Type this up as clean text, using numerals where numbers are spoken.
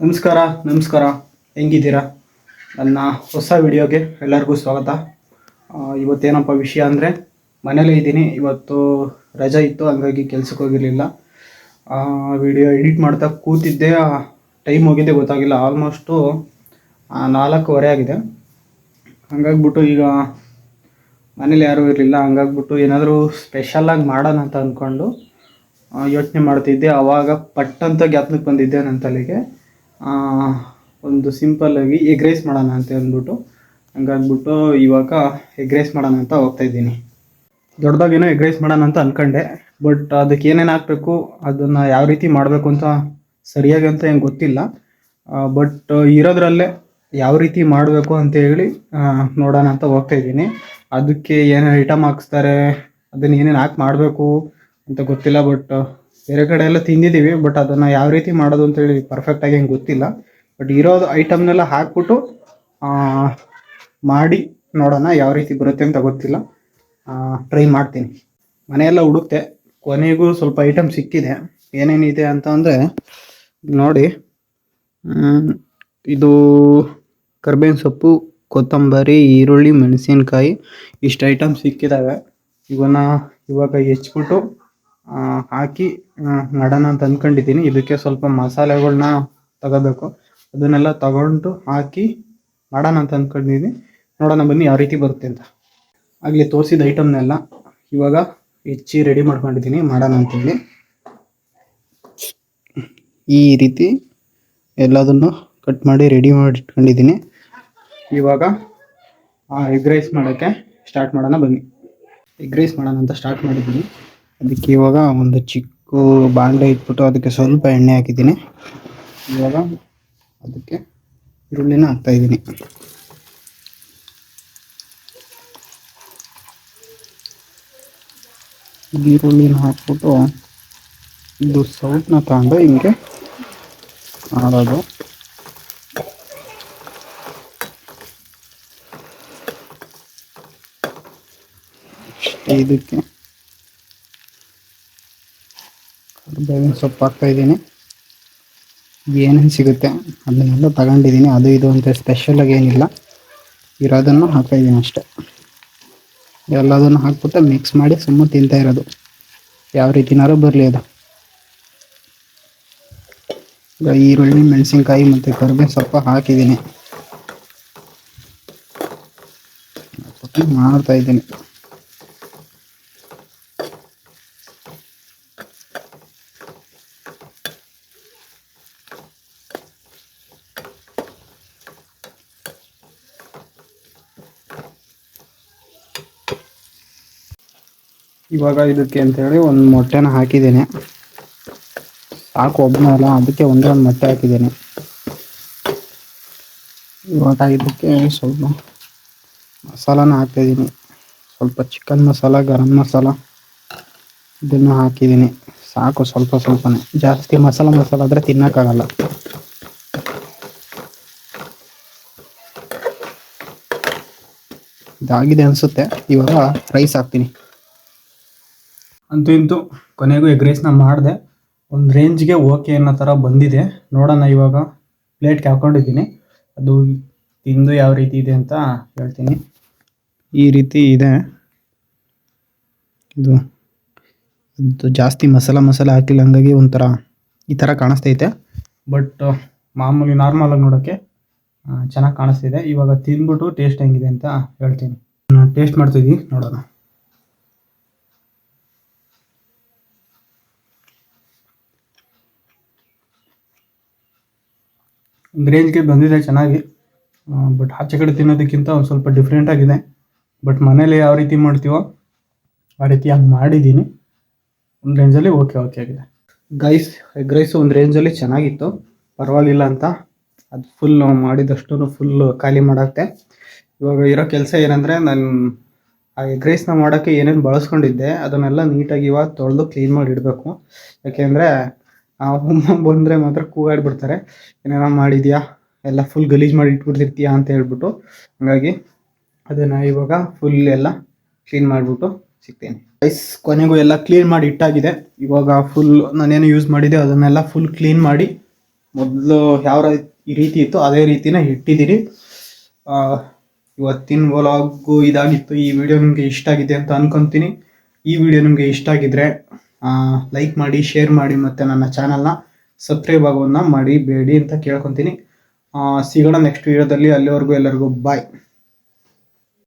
ನಮಸ್ಕಾರ ನಮಸ್ಕಾರ. ಹೆಂಗಿದ್ದೀರಾ? ನನ್ನ ಹೊಸ ವಿಡಿಯೋಗೆ ಎಲ್ಲರಿಗೂ ಸ್ವಾಗತ. ಇವತ್ತೇನಪ್ಪ ವಿಷಯ ಅಂದರೆ, ಮನೇಲೇ ಇದ್ದೀನಿ. ಇವತ್ತು ರಜೆ ಇತ್ತು, ಹಂಗಾಗಿ ಕೆಲ್ಸಕ್ಕೆ ಹೋಗಿರಲಿಲ್ಲ. ವಿಡಿಯೋ ಎಡಿಟ್ ಮಾಡ್ತಾ ಕೂತಿದ್ದೆ, ಟೈಮ್ ಹೋಗಿದ್ದೆ ಗೊತ್ತಾಗಿಲ್ಲ. ಆಲ್ಮೋಸ್ಟು 4:15 ಆಗಿದೆ. ಹಂಗಾಗ್ಬಿಟ್ಟು ಈಗ ಮನೇಲಿ ಯಾರೂ ಇರಲಿಲ್ಲ. ಹಂಗಾಗ್ಬಿಟ್ಟು ಏನಾದರೂ ಸ್ಪೆಷಲಾಗಿ ಮಾಡೋಣ ಅಂತ ಅಂದ್ಕೊಂಡು ಯೋಚನೆ ಮಾಡ್ತಿದ್ದೆ. ಆವಾಗ ಪಟ್ಟಂತ ಜ್ಞಾಪನಕ್ಕೆ ಬಂದಿದ್ದೆ ನನ್ನ ತಲೆಗೆ, ಒಂದು ಸಿಂಪಲ್ಲಾಗಿ ಎಗ್ ರೈಸ್ ಮಾಡೋಣ ಅಂತ ಅಂದ್ಬಿಟ್ಟು. ಹಂಗಾಗ್ಬಿಟ್ಟು ಇವಾಗ ಎಗ್ ರೈಸ್ ಮಾಡೋಣ ಅಂತ ಹೋಗ್ತಾಯಿದ್ದೀನಿ. ದೊಡ್ಡದಾಗೇನೋ ಎಗ್ ರೈಸ್ ಮಾಡೋಣ ಅಂತ ಅಂದ್ಕೊಂಡೆ, ಬಟ್ ಅದಕ್ಕೆ ಏನೇನು ಹಾಕಬೇಕು, ಅದನ್ನು ಯಾವ ರೀತಿ ಮಾಡಬೇಕು ಅಂತ ಸರಿಯಾಗಿ ಅಂತ ಏನು ಗೊತ್ತಿಲ್ಲ. ಬಟ್ ಇರೋದ್ರಲ್ಲೇ ಯಾವ ರೀತಿ ಮಾಡಬೇಕು ಅಂತೇಳಿ ನೋಡೋಣ ಅಂತ ಹೋಗ್ತಾಯಿದ್ದೀನಿ. ಅದಕ್ಕೆ ಏನೇನು ಐಟಮ್ ಹಾಕ್ಸ್ತಾರೆ, ಅದನ್ನು ಏನೇನು ಹಾಕಿ ಮಾಡಬೇಕು ಅಂತ ಗೊತ್ತಿಲ್ಲ. ಬಟ್ ಬೇರೆ ಕಡೆ ಎಲ್ಲ ತಿಂದಿದ್ದೀವಿ, ಬಟ್ ಅದನ್ನು ಯಾವ ರೀತಿ ಮಾಡೋದು ಅಂತೇಳಿ ಪರ್ಫೆಕ್ಟಾಗಿ ಹೆಂಗೆ ಗೊತ್ತಿಲ್ಲ. ಬಟ್ ಇರೋದು ಐಟಮ್ನೆಲ್ಲ ಹಾಕ್ಬಿಟ್ಟು ಮಾಡಿ ನೋಡೋಣ ಯಾವ ರೀತಿ ಬರುತ್ತೆ ಅಂತ ಗೊತ್ತಿಲ್ಲ. ಟ್ರೈ ಮಾಡ್ತೀನಿ. ಮನೆಯೆಲ್ಲ ಹುಡುಕ್ತೆ, ಕೊನೆಗೂ ಸ್ವಲ್ಪ ಐಟಮ್ ಸಿಕ್ಕಿದೆ. ಏನೇನಿದೆ ಅಂತ ಅಂದರೆ ನೋಡಿ, ಇದು ಕರ್ಬೇವಿನ ಸೊಪ್ಪು, ಕೊತ್ತಂಬರಿ, ಈರುಳ್ಳಿ, ಮೆಣಸಿನ್ಕಾಯಿ, ಇಷ್ಟು ಐಟಮ್ ಸಿಕ್ಕಿದ್ದಾವೆ. ಇವಾಗ ಹೆಚ್ಚಿಬಿಟ್ಟು ಹಾಕಿ ಮಾಡೋಣ ಅಂತ ಅಂದ್ಕೊಂಡಿದ್ದೀನಿ. ಇದಕ್ಕೆ ಸ್ವಲ್ಪ ಮಸಾಲೆಗಳ್ನ ತಗೋಬೇಕು, ಅದನ್ನೆಲ್ಲ ತಗೊಂಡು ಹಾಕಿ ಮಾಡೋಣ ಅಂತ ಅಂದ್ಕೊಂಡಿದ್ದೀನಿ. ನೋಡೋಣ ಬನ್ನಿ ಯಾವ ರೀತಿ ಬರುತ್ತೆ ಅಂತ. ಆಗಲೇ ತೋರಿಸಿದ ಐಟಮ್ನೆಲ್ಲ ಇವಾಗ ಹೆಚ್ಚಿ ರೆಡಿ ಮಾಡ್ಕೊಂಡಿದ್ದೀನಿ ಮಾಡೋಣ ಅಂತೇಳಿ. ಈ ರೀತಿ ಎಲ್ಲದನ್ನು ಕಟ್ ಮಾಡಿ ರೆಡಿ ಮಾಡಿ ಇಟ್ಕೊಂಡಿದ್ದೀನಿ. ಇವಾಗ ಎಗ್ ರೈಸ್ ಮಾಡೋಕ್ಕೆ ಸ್ಟಾರ್ಟ್ ಮಾಡೋಣ ಬನ್ನಿ. ಎಗ್ ರೈಸ್ ಮಾಡೋಣ ಅಂತ ಸ್ಟಾರ್ಟ್ ಮಾಡಿದ್ದೀನಿ. ಅದಕ್ಕೆ ಇವಾಗ ಒಂದು ಚಿಕ್ಕ ಬಾಣಲೆ ಇಟ್ಬಿಟ್ಟು ಅದಕ್ಕೆ ಸ್ವಲ್ಪ ಎಣ್ಣೆ ಹಾಕಿದ್ದೀನಿ. ಇವಾಗ ಅದಕ್ಕೆ ಈರುಳ್ಳಿನ ಹಾಕ್ತಾಯಿದ್ದೀನಿ. ಈರುಳ್ಳಿನ ಹಾಕ್ಬಿಟ್ಟು ಇದು ಸೌಟ್ನ ತಗೊಂಡು ಹಿಂಗೆ ಮಾಡೋದು. ಇದಕ್ಕೆ ಕರಿಬೇವಿನ ಸೊಪ್ಪು ಹಾಕ್ತಾಯಿದ್ದೀನಿ. ಏನೇನು ಸಿಗುತ್ತೆ ಅದನ್ನೆಲ್ಲ ತಗೊಂಡಿದ್ದೀನಿ. ಅದು ಇದು ಅಂತ ಸ್ಪೆಷಲಾಗಿ ಏನಿಲ್ಲ, ಇರೋದನ್ನು ಹಾಕ್ತಾಯಿದ್ದೀನಿ ಅಷ್ಟೆ. ಎಲ್ಲದನ್ನು ಹಾಕ್ಬಿಟ್ಟು ಮಿಕ್ಸ್ ಮಾಡಿ ಸುಮ್ಮನೆ ತಿಂತಾ ಇರೋದು, ಯಾವ ರೀತಿನಾರು ಬರಲಿ ಅದು. ಈರುಳ್ಳಿ, ಮೆಣಸಿನ್ಕಾಯಿ ಮತ್ತು ಕರಿಬೇವಿನ ಸೊಪ್ಪು ಹಾಕಿದ್ದೀನಿ, ಮಾಡ್ತಾಯಿದ್ದೀನಿ. ಇವಾಗ ಇದಕ್ಕೆ ಅಂತೇಳಿ ಒಂದು ಮೊಟ್ಟೆನ ಹಾಕಿದ್ದೀನಿ. ಸಾಕು, ಒಬ್ಬನೇ ಅಲ್ಲ, ಅದಕ್ಕೆ ಒಂದೇ ಒಂದು ಮೊಟ್ಟೆ ಹಾಕಿದ್ದೀನಿ. ಇವಾಗ ಇದಕ್ಕೆ ಸ್ವಲ್ಪ ಮಸಾಲಾನ ಹಾಕ್ತಾಯಿದ್ದೀನಿ. ಸ್ವಲ್ಪ ಚಿಕನ್ ಮಸಾಲ, ಗರಂ ಮಸಾಲ ಇದನ್ನು ಹಾಕಿದ್ದೀನಿ. ಸಾಕು, ಸ್ವಲ್ಪ ಸ್ವಲ್ಪನೇ, ಜಾಸ್ತಿ ಮಸಾಲ ಆದರೆ ತಿನ್ನೋಕ್ಕಾಗಲ್ಲ. ಇದಾಗಿದೆ ಅನಿಸುತ್ತೆ. ಇವಾಗ ರೈಸ್ ಹಾಕ್ತೀನಿ. ಅಂತೂ ಇಂತೂ ಕೊನೆಗೂ ಎಗ್ ರೈಸ್ನ ಮಾಡಿದೆ. ಒಂದು ರೇಂಜ್ಗೆ ಓಕೆ ಅನ್ನೋ ಥರ ಬಂದಿದೆ. ನೋಡೋಣ, ಇವಾಗ ಪ್ಲೇಟ್ಗೆ ಹಾಕ್ಕೊಂಡಿದ್ದೀನಿ. ಅದು ತಿಂದು ಯಾವ ರೀತಿ ಇದೆ ಅಂತ ಹೇಳ್ತೀನಿ. ಈ ರೀತಿ ಇದೆ. ಇದು ಜಾಸ್ತಿ ಮಸಾಲ ಹಾಕಿಲ್ಲ, ಹಂಗಾಗಿ ಒಂಥರ ಈ ಥರ ಕಾಣಿಸ್ತೈತೆ. ಬಟ್ ಮಾಮೂಲಿ ನಾರ್ಮಲಾಗಿ ನೋಡೋಕ್ಕೆ ಚೆನ್ನಾಗಿ ಕಾಣಿಸ್ತಿದೆ. ಇವಾಗ ತಿಂದ್ಬಿಟ್ಟು ಟೇಸ್ಟ್ ಹೆಂಗಿದೆ ಅಂತ ಹೇಳ್ತೀನಿ. ಟೇಸ್ಟ್ ಮಾಡ್ತಿದ್ದೀನಿ, ನೋಡೋಣ. ಒಂದು ರೇಂಜ್ಗೆ ಬಂದಿದೆ ಚೆನ್ನಾಗಿ. ಬಟ್ ಆಚೆ ಕಡೆ ತಿನ್ನೋದಕ್ಕಿಂತ ಒಂದು ಸ್ವಲ್ಪ ಡಿಫ್ರೆಂಟಾಗಿದೆ. ಬಟ್ ಮನೇಲಿ ಯಾವ ರೀತಿ ಮಾಡ್ತೀವೋ ಆ ರೀತಿ ಹಂಗೆ ಮಾಡಿದ್ದೀನಿ. ಒಂದು ರೇಂಜಲ್ಲಿ ಓಕೆ ಆಗಿದೆ. ಗೈಸ್, ಎಗ್ ರೈಸು ಒಂದು ರೇಂಜಲ್ಲಿ ಚೆನ್ನಾಗಿತ್ತು, ಪರವಾಗಿಲ್ಲ ಅಂತ. ಅದು ಫುಲ್ ಮಾಡಿದಷ್ಟು ಫುಲ್ ಖಾಲಿ ಮಾಡಾಕ್ತೆ. ಇವಾಗ ಇರೋ ಕೆಲಸ ಏನಂದರೆ, ನಾನು ಆ ಎಗ್ ರೈಸ್ನ ಮಾಡೋಕ್ಕೆ ಏನೇನು ಬಳಸ್ಕೊಂಡಿದ್ದೆ ಅದನ್ನೆಲ್ಲ ನೀಟಾಗಿ ಇವಾಗ ತೊಳೆದು ಕ್ಲೀನ್ ಮಾಡಿ ಇಡಬೇಕು. ಯಾಕೆಂದರೆ ಬಂದರೆ ಮಾತ್ರ ಕೂಗಾಡ್ಬಿಡ್ತಾರೆ, ಏನೇನೋ ಮಾಡಿದ್ಯಾ, ಎಲ್ಲ ಫುಲ್ ಗಲೀಜು ಮಾಡಿ ಇಟ್ಬಿಡ್ತಿರ್ತೀಯಾ ಅಂತ ಹೇಳ್ಬಿಟ್ಟು. ಹಾಗಾಗಿ ಅದನ್ನು ಇವಾಗ ಫುಲ್ ಎಲ್ಲ ಕ್ಲೀನ್ ಮಾಡಿಬಿಟ್ಟು ಸಿಗ್ತೀನಿ. ರೈಸ್ ಕೊನೆಗೂ ಎಲ್ಲ ಕ್ಲೀನ್ ಮಾಡಿ ಇಟ್ಟಾಗಿದೆ. ಇವಾಗ ಫುಲ್ ನಾನೇನು ಯೂಸ್ ಮಾಡಿದ್ದೆ ಅದನ್ನೆಲ್ಲ ಫುಲ್ ಕ್ಲೀನ್ ಮಾಡಿ ಮೊದಲು ಯಾವ ರೀತಿ ಇತ್ತು ಅದೇ ರೀತಿನೇ ಇಟ್ಟಿದ್ದೀನಿ. ಇವತ್ತಿನ ವ್ಲಾಗು ಇದಾಗಿತ್ತು. ಈ ವಿಡಿಯೋ ನಿಮಗೆ ಇಷ್ಟ ಆಗಿದೆ ಅಂತ ಅನ್ಕೊತೀನಿ. ಈ ವಿಡಿಯೋ ನಿಮಗೆ ಇಷ್ಟ ಆಗಿದ್ರೆ ಲೈಕ್ ಮಾಡಿ, ಶೇರ್ ಮಾಡಿ, ಮತ್ತು ನನ್ನ ಚಾನಲ್ನ ಸಬ್ಸ್ಕ್ರೈಬ್ ಆಗೋದನ್ನ ಮರಿಬೇಡಿ ಅಂತ ಕೇಳ್ಕೊತೀನಿ. ಸಿಗೋಣ ನೆಕ್ಸ್ಟ್ ವಿಡಿಯೋದಲ್ಲಿ. ಅಲ್ಲಿವರೆಗೂ ಎಲ್ಲರಿಗೂ ಬಾಯ್.